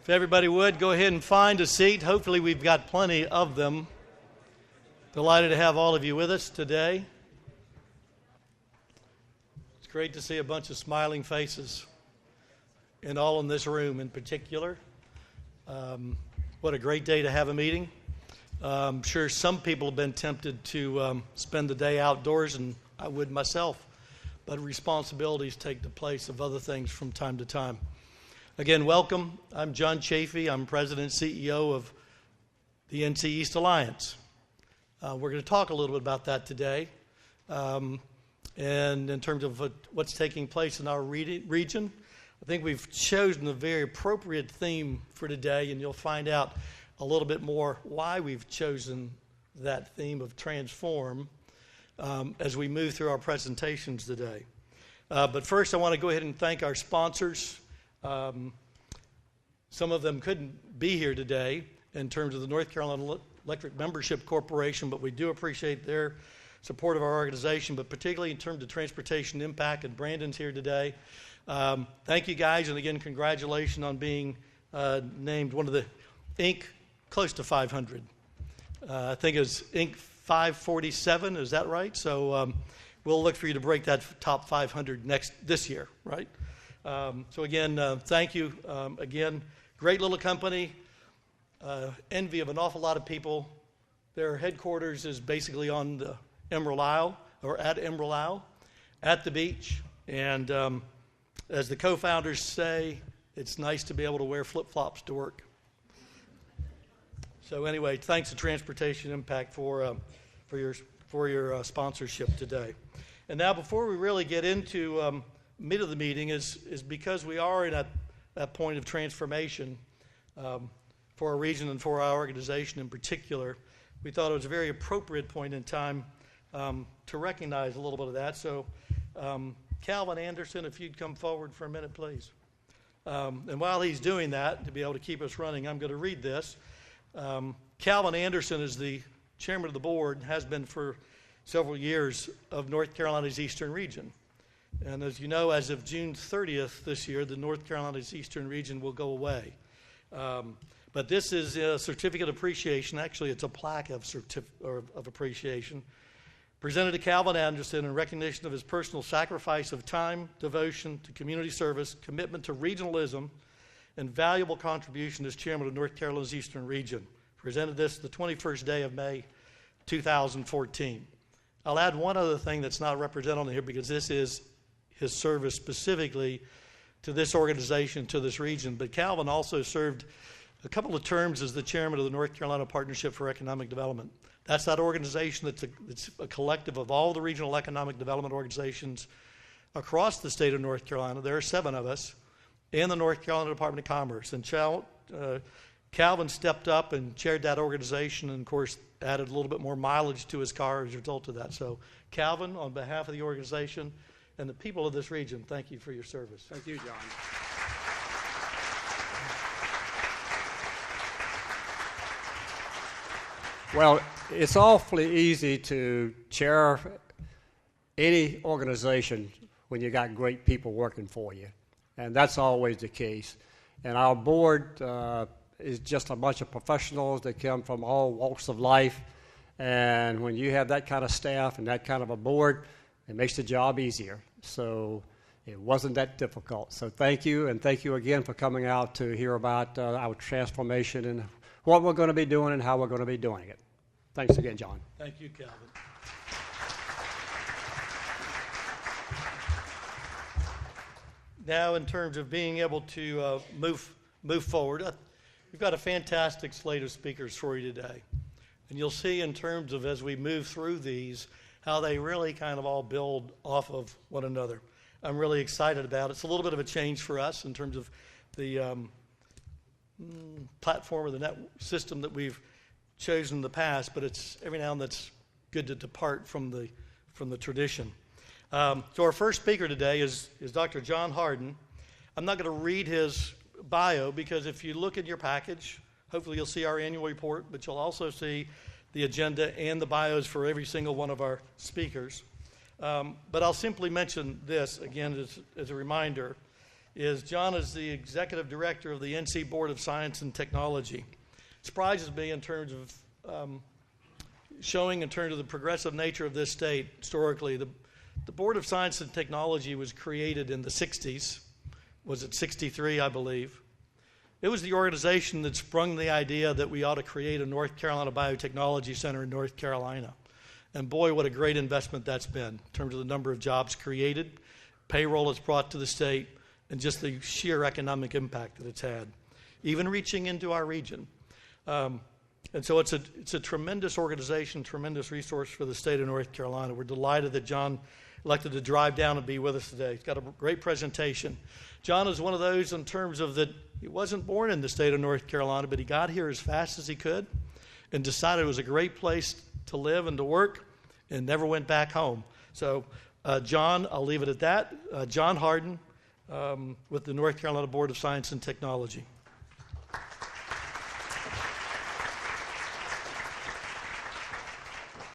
If everybody would, go ahead and find a seat. Hopefully we've got plenty of them. Delighted to have all of you with us today. It's great to see a bunch of smiling faces, and all in this room in particular. What a great day to have a meeting. I'm sure some people have been tempted to spend the day outdoors, and I would myself, but responsibilities take the place of other things from time to time. Again, welcome. I'm John Chafee. I'm President and CEO of the NC East Alliance. We're going to talk a little bit about that today, and in terms of what's taking place in our region. I think we've chosen a very appropriate theme for today, and you'll find out a little bit more why we've chosen that theme of transform as we move through our presentations today. But first, I want to go ahead and thank our sponsors. Some of them couldn't be here today in terms of the North Carolina Electric Membership Corporation, but we do appreciate their support of our organization, but particularly in terms of transportation impact, and Brandon's here today. Thank you guys, and again, congratulations on being named one of the Inc. close to 500. I think it was Inc. 547, is that right? So we'll look for you to break that top 500 this year, right? So again, thank you. Again, great little company, envy of an awful lot of people. Their headquarters is basically on the Emerald Isle, or at Emerald Isle, at the beach. And as the co-founders say, it's nice to be able to wear flip-flops to work. So anyway, thanks to Transportation Impact for your sponsorship today. And now, before we really get into meat of the meeting, is because we are in that point of transformation for our region and for our organization in particular, we thought it was a very appropriate point in time to recognize a little bit of that. So Calvin Anderson, if you'd come forward for a minute, please. And while he's doing that, to be able to keep us running, I'm going to read this. Calvin Anderson is the chairman of the board, has been for several years, of North Carolina's Eastern region. And as you know, as of June 30th this year, the North Carolina's Eastern region will go away. But this is a certificate of appreciation. Actually, it's a plaque of appreciation presented to Calvin Anderson in recognition of his personal sacrifice of time, devotion to community service, commitment to regionalism, and valuable contribution as chairman of North Carolina's Eastern region. Presented this the 21st day of May, 2014. I'll add one other thing that's not represented on here, because this is his service specifically to this organization, to this region. But Calvin also served a couple of terms as the chairman of the North Carolina Partnership for Economic Development. That's that organization that's a collective of all the regional economic development organizations across the state of North Carolina. There are 7 of us in the North Carolina Department of Commerce. And Calvin stepped up and chaired that organization, and of course added a little bit more mileage to his car as a result of that. So Calvin, on behalf of the organization and the people of this region, thank you for your service. Thank you, John. Well, it's awfully easy to chair any organization when you got great people working for you, and that's always the case. And our board is just a bunch of professionals that come from all walks of life, and when you have that kind of staff and that kind of a board, it makes the job easier. So it wasn't that difficult. So thank you, and thank you again for coming out to hear about our transformation and what we're going to be doing and how we're going to be doing it. Thanks again, John. Thank you, Calvin. Now, in terms of being able to move forward, we've got a fantastic slate of speakers for you today. And you'll see in terms of, as we move through these, how they really kind of all build off of one another. I'm really excited about it. It's a little bit of a change for us in terms of the platform or the net system that we've chosen in the past, but it's every now and then it's good to depart from the tradition. So our first speaker today is Dr. John Harden. I'm not going to read his bio, because if you look at your package, hopefully you'll see our annual report, but you'll also see the agenda and the bios for every single one of our speakers. But I'll simply mention this again as a reminder. is John is the executive director of the NC Board of Science and Technology. It surprises me in terms of showing in terms of the progressive nature of this state historically. The Board of Science and Technology was created in the 60s. Was it 63, I believe? It was the organization that sprung the idea that we ought to create a North Carolina Biotechnology Center in North Carolina. And boy, what a great investment that's been in terms of the number of jobs created, payroll it's brought to the state, and just the sheer economic impact that it's had, even reaching into our region. And so it's a tremendous organization, tremendous resource for the state of North Carolina. We're delighted that John elected to drive down and be with us today. He's got a great presentation. John is one of those in terms of that he wasn't born in the state of North Carolina, but he got here as fast as he could and decided it was a great place to live and to work and never went back home. So John, I'll leave it at that. John Harden with the North Carolina Board of Science and Technology.